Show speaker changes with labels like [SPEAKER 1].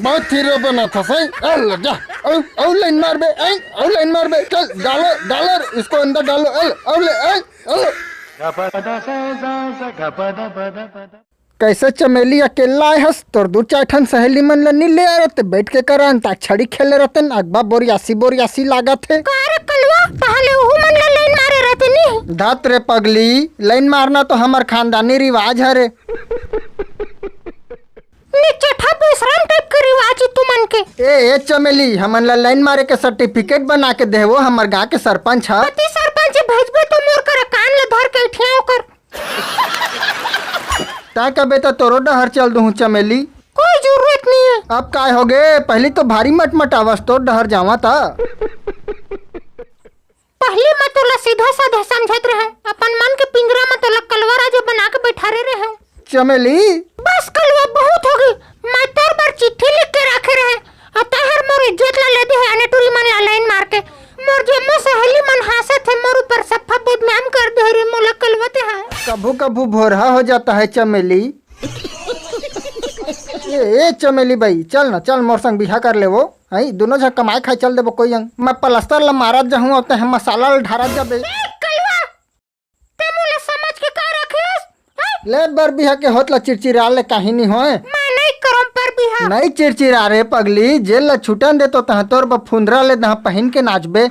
[SPEAKER 1] बहुत हीरो बना था सही। अल जा और लाइन मार बे, और लाइन मार बे, चल डालो डॉलर इसको अंदर डालो। अल और ले अल कैसे चमेली अकेला हस तोर दू चार ठन सहेली मन ला नी ले आ रहते बैठ के कर अंताक्षरी खेले रहते अगबा बोरियासी लागत है।
[SPEAKER 2] कलवा पहले वो मन ला लाइन मारे रहते नी।
[SPEAKER 1] धात रे पगली, लाइन मारना तो हमार खानदानी रिवाज है रे।
[SPEAKER 2] चठा बेशरम टाइप के रिवाज तुमन के।
[SPEAKER 1] ए चमेली, हमन ला लाइन मारे के सर्टिफिकेट बना के देवो, हमर गांव के सरपंच है।
[SPEAKER 2] पति सरपंच भेजबे तो मोर कर कान ले धर के ठियाओ कर।
[SPEAKER 1] ता कबे तो तोरो डहर चल दूं चमेली।
[SPEAKER 2] कोई जरूरत नहीं है।
[SPEAKER 1] अब काय हो गए, पहली तो भारी मट आवाज तो डहर जावा था।
[SPEAKER 2] पहली में तो सीधा साधा समझत रहे, अपन मन के पिंजरा में तो कलवा राजा बना के बैठा रहे।
[SPEAKER 1] चमेली
[SPEAKER 2] बस कलवा बहुत हो गई, मैं तोर पर चिट्ठी लिख के रखे रहे। अतहर मोर इज्जत ला ले दे है अनेटुरी मन लाइन मार के। मोर जम्मो सहेली मन हंसत है, मोर ऊपर सफा बदनाम कर दे रे। मोला कलवते है
[SPEAKER 1] कभू कभू भोरहा हो जाता है चमेली। ए चमेली भाई चल ना, चल मोर संग बिहा कर ले वो। हई दोनों झा कमाए खाए चल देबो कोई अंग। मैं प्लास्टर ला मारत जाहूं और ते मसाला ला ढारत जाबे।
[SPEAKER 2] कलवा ते मोला समझ के का रखिस?
[SPEAKER 1] ले बर बिहा के होत ला चिड़चिड़ा ले काहे नहीं होए।
[SPEAKER 2] मैं नहीं करम पर बिहा।
[SPEAKER 1] नहीं चिड़चिड़ा रे पगली, जेल ला छुटन दे तो तह तोर बफुंदरा ले दह पहन के नाचबे।